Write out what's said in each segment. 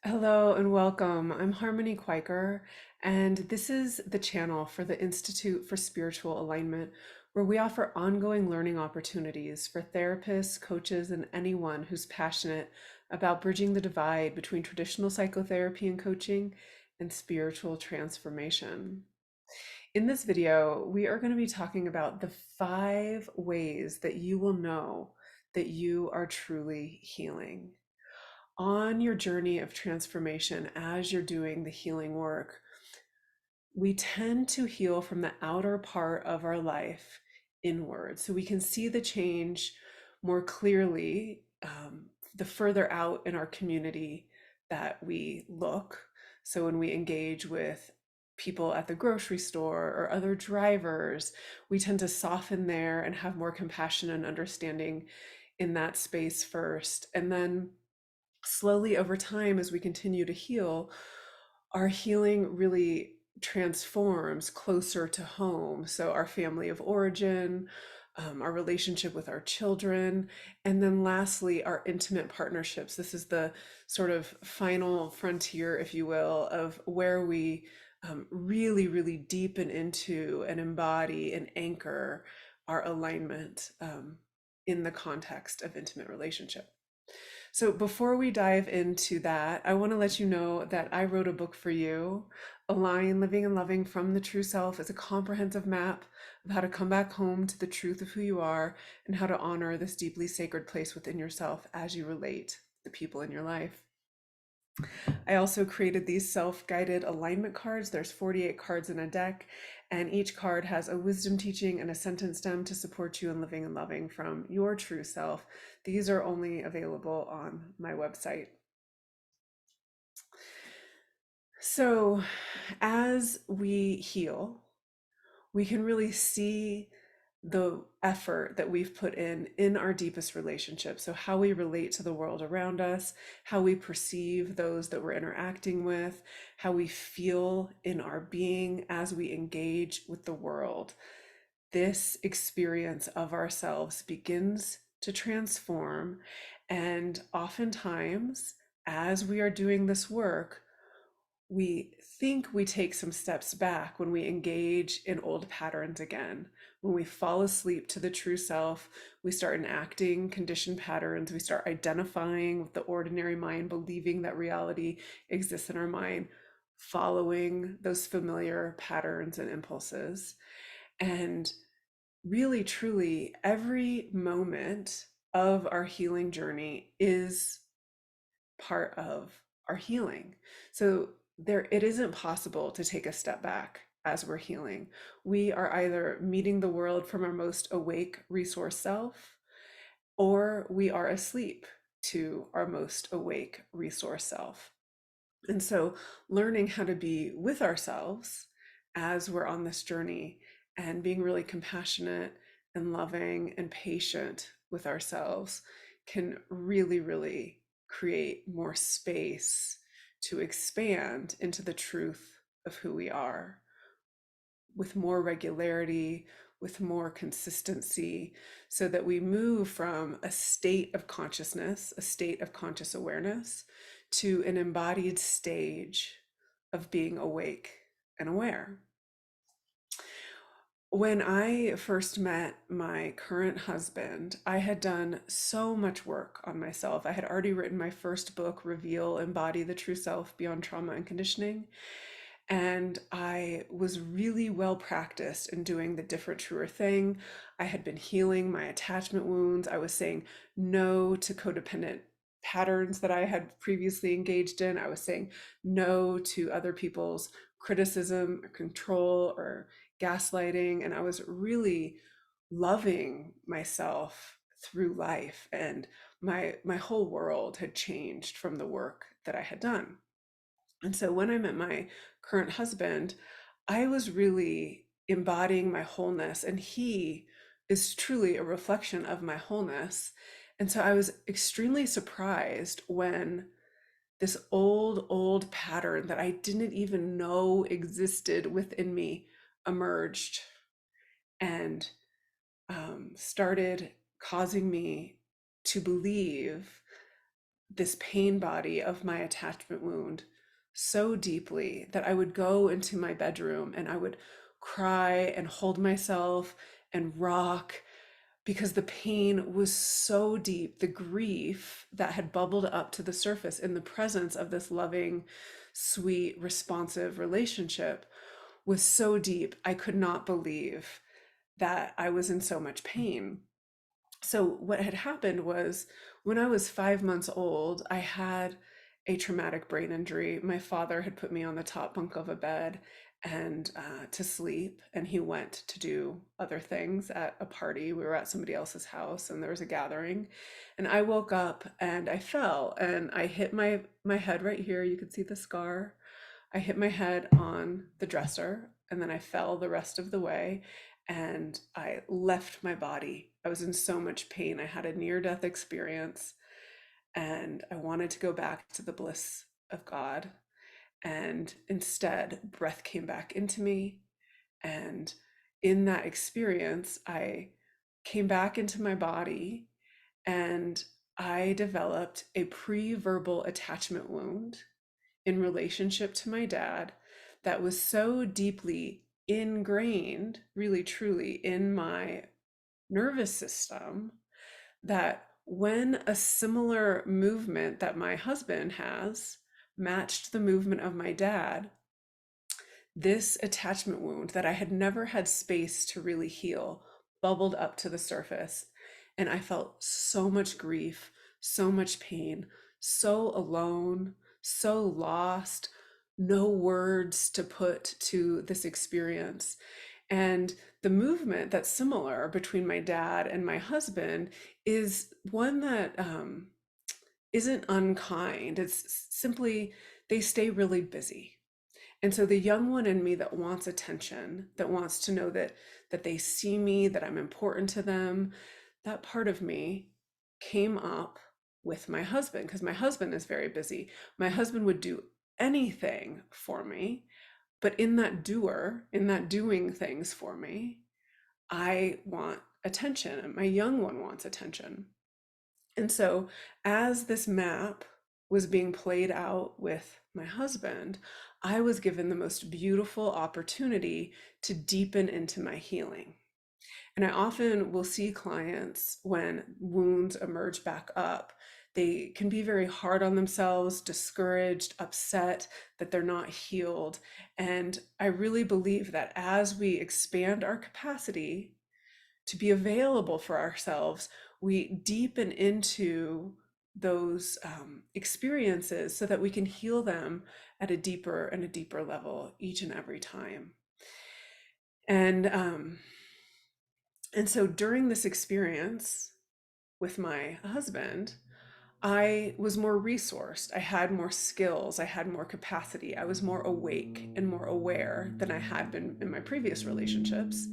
Hello and welcome. I'm Harmony Kwiker, and this is the channel for the Institute for Spiritual Alignment, where we offer ongoing learning opportunities for therapists, coaches, and anyone who's passionate about bridging the divide between traditional psychotherapy and coaching and spiritual transformation. In this video, we are going to be talking about the 5 ways that you will know that you are truly healing on your journey of transformation as you're doing the healing work. We tend to heal from the outer part of our life inward. So we can see the change more clearly the further out in our community that we look. So when we engage with people at the grocery store or other drivers, we tend to soften there and have more compassion and understanding in that space first. And then slowly over time, as we continue to heal, our healing really transforms closer to home. So, our family of origin, our relationship with our children, and then lastly, our intimate partnerships. This is the sort of final frontier, if you will, of where we really, really deepen into and embody and anchor our alignment in the context of intimate relationship. So before we dive into that, I want to let you know that I wrote a book for you. Align Living and Loving from the True Self is a comprehensive map of how to come back home to the truth of who you are and how to honor this deeply sacred place within yourself as you relate to the people in your life. I also created these self-guided alignment cards. There's 48 cards in a deck, and each card has a wisdom teaching and a sentence stem to support you in living and loving from your true self. These are only available on my website. So, as we heal, we can really see the effort that we've put in our deepest relationships. So, how we relate to the world around us, how we perceive those that we're interacting with, how we feel in our being as we engage with the world. This experience of ourselves begins to transform. And oftentimes, as we are doing this work, we think we take some steps back when we engage in old patterns again. When we fall asleep to the true self, we start enacting conditioned patterns. We start identifying with the ordinary mind, believing that reality exists in our mind, following those familiar patterns and impulses. And really, truly, every moment of our healing journey is part of our healing. So it isn't possible to take a step back as we're healing. We are either meeting the world from our most awake resource self, or we are asleep to our most awake resource self. And so learning how to be with ourselves as we're on this journey and being really compassionate and loving and patient with ourselves can really, really create more space to expand into the truth of who we are with more regularity, with more consistency, so that we move from a state of consciousness, a state of conscious awareness, to an embodied stage of being awake and aware. When I first met my current husband, I had done so much work on myself. I had already written my first book, Reveal, Embody the True Self Beyond Trauma and Conditioning. And I was really well practiced in doing the different, truer thing. I had been healing my attachment wounds. I was saying no to codependent patterns that I had previously engaged in. I was saying no to other people's criticism or control or gaslighting. And I was really loving myself through life. And my whole world had changed from the work that I had done. And so when I met my current husband, I was really embodying my wholeness, and he is truly a reflection of my wholeness. And so I was extremely surprised when this old pattern that I didn't even know existed within me emerged and started causing me to believe this pain body of my attachment wound so deeply that I would go into my bedroom and I would cry and hold myself and rock because the pain was so deep. The grief that had bubbled up to the surface in the presence of this loving, sweet, responsive relationship was so deep. I could not believe that I was in so much pain. So what had happened was when I was 5 months old, I had a traumatic brain injury. My father had put me on the top bunk of a bed and to sleep, and he went to do other things at a party. We were at somebody else's house, and there was a gathering, and I woke up and I fell and I hit my head right here. You could see the scar. I hit my head on the dresser, and then I fell the rest of the way and I left my body. I was in so much pain. I had a near death experience and I wanted to go back to the bliss of God. And instead, breath came back into me. And in that experience, I came back into my body and I developed a pre verbal attachment wound in relationship to my dad that was so deeply ingrained, really truly, in my nervous system that when a similar movement that my husband has matched the movement of my dad, this attachment wound that I had never had space to really heal bubbled up to the surface. And I felt so much grief, so much pain, so alone, so lost, no words to put to this experience. And the movement that's similar between my dad and my husband is one that isn't unkind. It's simply they stay really busy. And so the young one in me that wants attention, that wants to know that they see me, that I'm important to them, that part of me came up with my husband because my husband is very busy. My husband would do anything for me, but in that doer, in that doing things for me, I want attention and my young one wants attention. And so, as this map was being played out with my husband, I was given the most beautiful opportunity to deepen into my healing. And I often will see clients when wounds emerge back up. They can be very hard on themselves, discouraged, upset that they're not healed. And I really believe that as we expand our capacity to be available for ourselves, we deepen into those experiences so that we can heal them at a deeper and a deeper level each and every time. And and so during this experience with my husband, I was more resourced. I had more skills. I had more capacity. I was more awake and more aware than I had been in my previous relationships.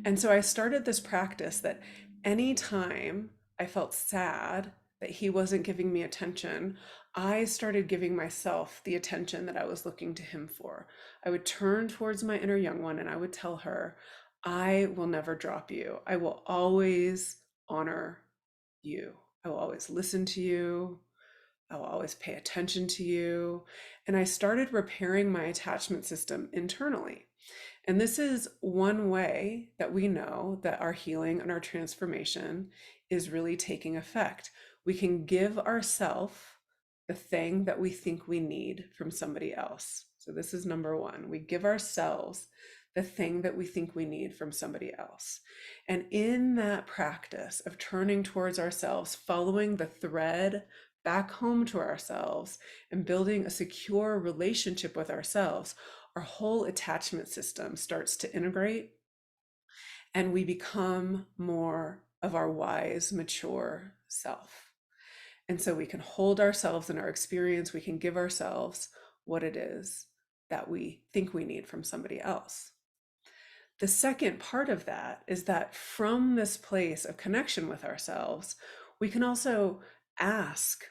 And so I started this practice that anytime I felt sad that he wasn't giving me attention, I started giving myself the attention that I was looking to him for. I would turn towards my inner young one and I would tell her, I will never drop you. I will always honor you. I will always listen to you. I will always pay attention to you. And I started repairing my attachment system internally. And this is one way that we know that our healing and our transformation is really taking effect. We can give ourselves the thing that we think we need from somebody else. So, this is number one. We give ourselves the thing that we think we need from somebody else. And in that practice of turning towards ourselves, following the thread back home to ourselves, and building a secure relationship with ourselves, our whole attachment system starts to integrate and we become more of our wise, mature self. And so we can hold ourselves in our experience, we can give ourselves what it is that we think we need from somebody else. The second part of that is that from this place of connection with ourselves, we can also ask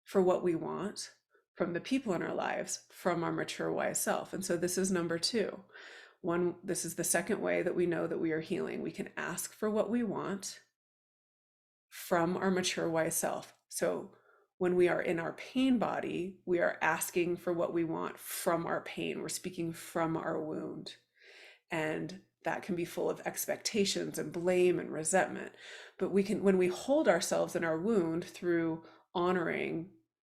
for what we want from the people in our lives from our mature wise self. And so this is number two. This is the second way that we know that we are healing. We can ask for what we want from our mature wise self. So When we are in our pain body, we are asking for what we want from our pain. We're speaking from our wound. And that can be full of expectations and blame and resentment. But we can, when we hold ourselves in our wound through honoring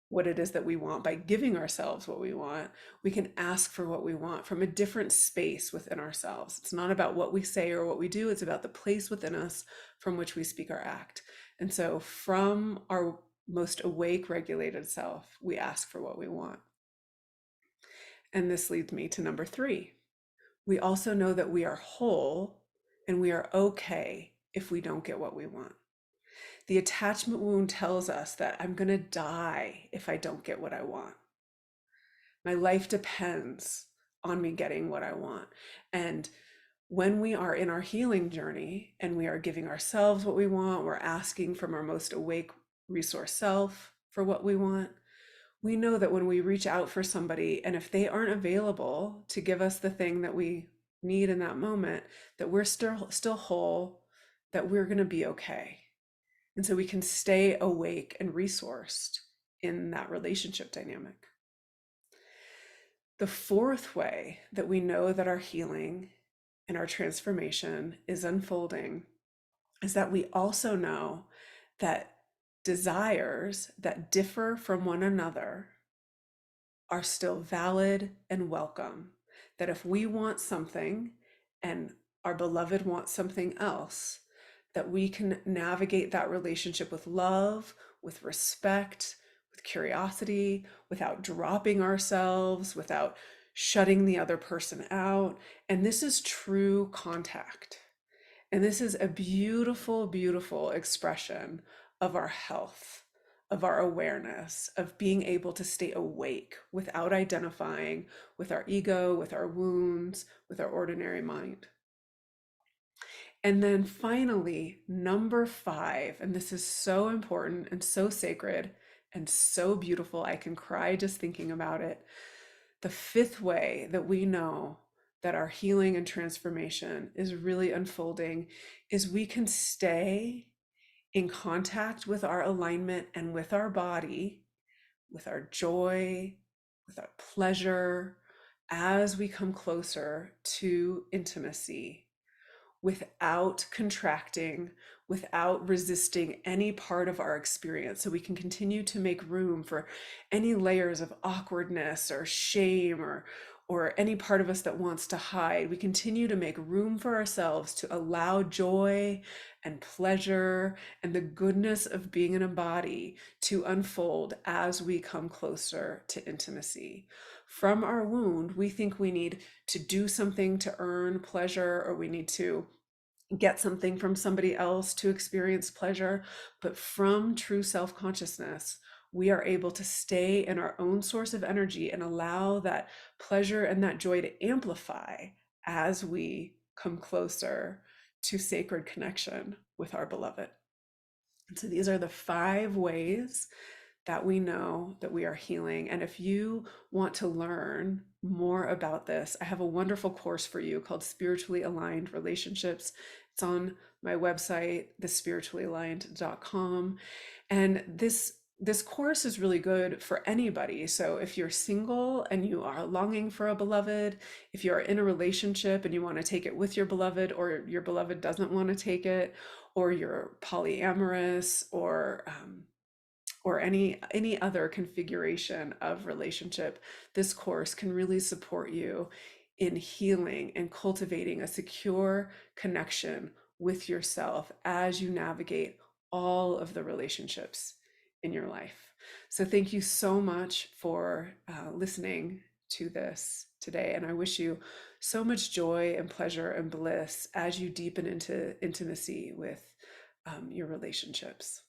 what it is that we want by giving ourselves what we want, we can ask for what we want from a different space within ourselves. It's not about what we say or what we do, it's about the place within us from which we speak or act. And so, from our most awake, regulated self, we ask for what we want. And this leads me to number 3. We also know that we are whole and we are okay if we don't get what we want. The attachment wound tells us that I'm going to die if I don't get what I want. My life depends on me getting what I want. And when we are in our healing journey and we are giving ourselves what we want, we're asking from our most awake resource self for what we want. We know that when we reach out for somebody, and if they aren't available to give us the thing that we need in that moment, that we're still whole, that we're going to be okay. And so we can stay awake and resourced in that relationship dynamic. The 4th way that we know that our healing and our transformation is unfolding is that we also know that desires that differ from one another are still valid and welcome. That if we want something and our beloved wants something else, that we can navigate that relationship with love, with respect, with curiosity, without dropping ourselves, without shutting the other person out. And this is true contact. And this is a beautiful, beautiful expression of our health, of our awareness, of being able to stay awake without identifying with our ego, with our wounds, with our ordinary mind. And then finally, number 5, and this is so important and so sacred and so beautiful, I can cry just thinking about it. The 5th way that we know that our healing and transformation is really unfolding is we can stay in contact with our alignment and with our body, with our joy, with our pleasure, as we come closer to intimacy without contracting, without resisting any part of our experience. So we can continue to make room for any layers of awkwardness or shame or any part of us that wants to hide. We continue to make room for ourselves to allow joy and pleasure and the goodness of being in a body to unfold as we come closer to intimacy. From our wound, we think we need to do something to earn pleasure, or we need to get something from somebody else to experience pleasure. But from true self-consciousness, we are able to stay in our own source of energy and allow that pleasure and that joy to amplify as we come closer to sacred connection with our beloved. And so these are the 5 ways that we know that we are healing. And if you want to learn more about this, I have a wonderful course for you called Spiritually Aligned Relationships. It's on my website, thespirituallyaligned.com. And this course is really good for anybody. So if you're single and you are longing for a beloved, if you're in a relationship and you want to take it with your beloved, or your beloved doesn't want to take it, or you're polyamorous, or any other configuration of relationship, this course can really support you in healing and cultivating a secure connection with yourself as you navigate all of the relationships in your life. So thank you so much for listening to this today, and I wish you so much joy and pleasure and bliss as you deepen into intimacy with your relationships.